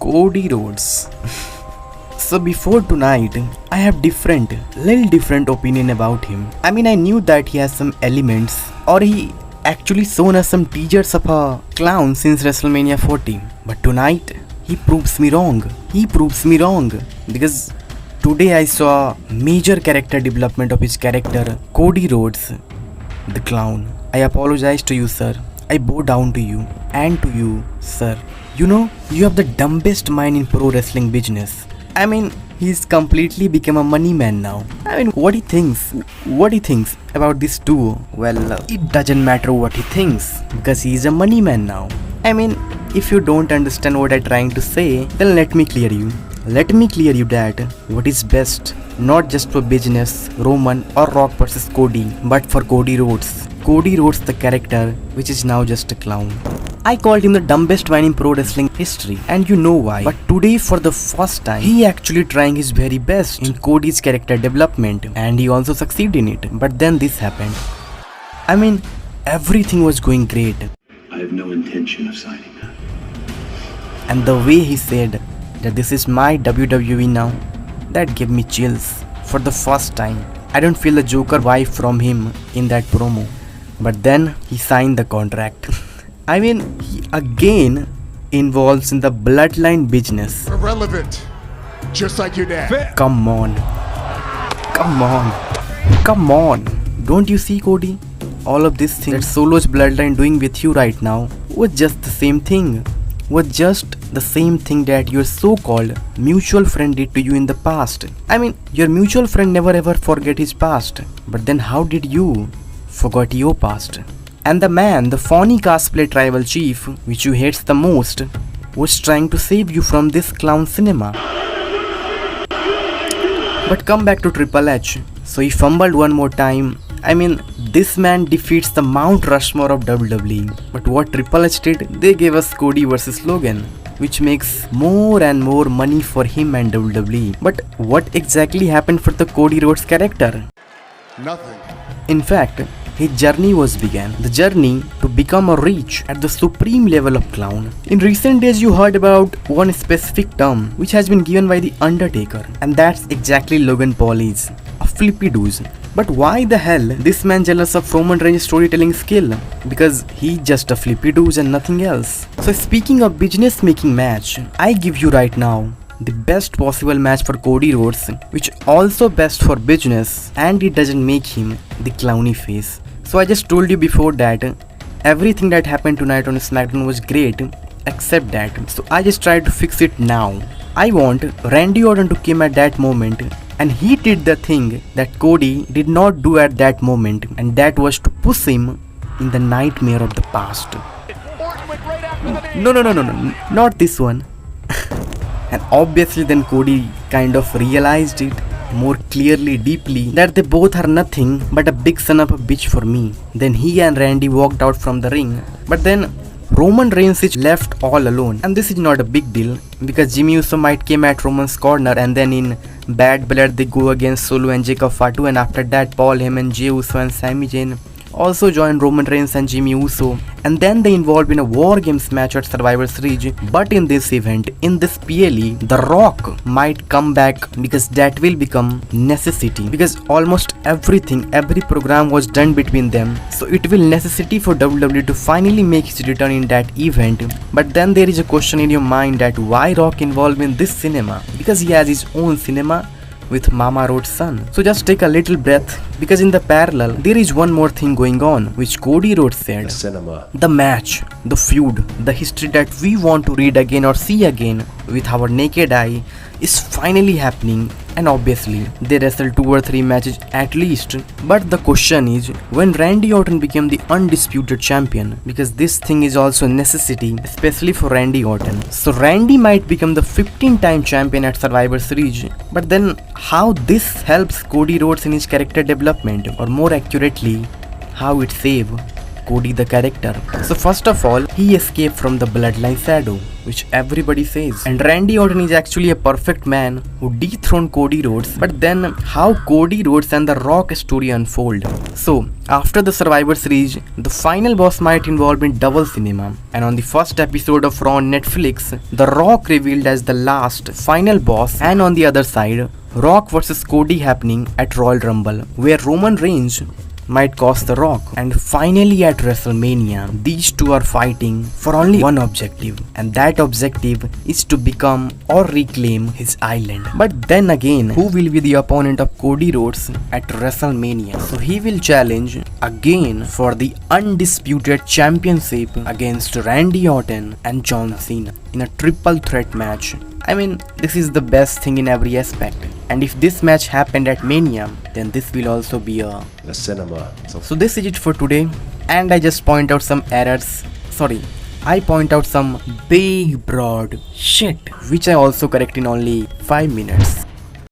Cody Rhodes. So before tonight, I have little different opinion about him. I mean, I knew that he has some elements, or he actually shown us some teasers of a clown since WrestleMania 40. But tonight, he proves me wrong. Because today I saw major character development of his character, Cody Rhodes, the clown. I apologize to you, sir. I bow down to you, and to you, sir. You know, you have the dumbest mind in pro wrestling business. I mean, he's completely become a money man now. I mean, what he thinks about this duo, well, it doesn't matter what he thinks, because he's a money man now. I mean, if you don't understand what I'm trying to say, then let me clear you. Let me clear you that what is best, not just for business, Roman or Rock versus Cody, but for Cody Rhodes. Cody Rhodes, the character, which is now just a clown. I called him the dumbest man in pro wrestling history, and you know why. But today, for the first time, he actually trying his very best in Cody's character development, and he also succeeded in it. But then this happened. I mean, everything was going great. I have no intention of signing that. And the way he said that this is my WWE now, that gave me chills. For the first time, I don't feel the Joker vibe from him in that promo. But then he signed the contract. I mean, he again involves in the bloodline business. Irrelevant, just like your dad. Come on. Don't you see, Cody? All of this thing that Solo's bloodline doing with you right now was just the same thing. That your so-called mutual friend did to you in the past. I mean, your mutual friend never ever forget his past. But then how did you forget your past? And the man, the phony cosplay tribal chief, which you hates the most, was trying to save you from this clown cinema. But come back to Triple H. So he fumbled one more time. I mean, this man defeats the Mount Rushmore of WWE. But what Triple H did, they gave us Cody versus Logan, which makes more and more money for him and WWE. But what exactly happened for the Cody Rhodes character? Nothing. In fact, his journey began. The journey to become a reach at the supreme level of clown. In recent days, you heard about one specific term which has been given by The Undertaker, and that's exactly Logan Paul is. A flippy doos. But why the hell this man jealous of Roman Reigns' storytelling skill? Because he's just a flippy doos and nothing else. So speaking of business making match, I give you right now the best possible match for Cody Rhodes, which also best for business, and it doesn't make him the clowny face. So I just told you before that everything that happened tonight on SmackDown was great except that. So I just tried to fix it now. I want Randy Orton to come at that moment, and he did the thing that Cody did not do at that moment, and that was to push him in the nightmare of the past. No, not this one. And obviously then Cody kind of realized it more clearly, deeply, that they both are nothing but a big son of a bitch for me. Then he and Randy walked out from the ring. But then Roman Reigns is left all alone, and this is not a big deal because Jimmy Uso might came at Roman's corner, and then in Bad Blood they go against Solo and Jacob Fatu, and after that Paul Heyman, Jey Uso and Sami Zayn also joined Roman Reigns and Jimmy Uso, and then they involved in a War Games match at Survivor Series. But in this event, in this PLE, The Rock might come back because that will become necessity, because almost every program was done between them, so it will necessity for WWE to finally make his return in that event. But then there is a question in your mind that why Rock involved in this cinema? Because he has his own cinema with Mama Rhodes' son. So just take a little breath, because in the parallel there is one more thing going on, which Cody Rhodes said. The cinema. The match, the feud, the history that we want to read again or see again with our naked eye is finally happening, and obviously they wrestled 2 or 3 matches at least. But the question is, when Randy Orton became the undisputed champion, because this thing is also a necessity, especially for Randy Orton. So Randy might become the 15-time champion at Survivor Series. But then how this helps Cody Rhodes in his character development, or more accurately, how it saves Cody the character. So first of all, he escaped from the bloodline shadow. which everybody says. And Randy Orton is actually a perfect man who dethroned Cody Rhodes. But then how Cody Rhodes and The Rock story unfold. So after the Survivor Series, the final boss might involve in double cinema. And on the first episode of Raw on Netflix, The Rock revealed as the last final boss, and on the other side, Rock vs Cody happening at Royal Rumble, where Roman Reigns might cost The Rock. And finally at WrestleMania, these two are fighting for only one objective, and that objective is to become or reclaim his island. But then again, who will be the opponent of Cody Rhodes at WrestleMania? So he will challenge again for the undisputed championship against Randy Orton and John Cena in a triple threat match. I mean, this is the best thing in every aspect. And if this match happened at Mania, then this will also be a cinema. So this is it for today, and I just point out some errors. I point out some big broad shit, which I also correct in only 5 minutes.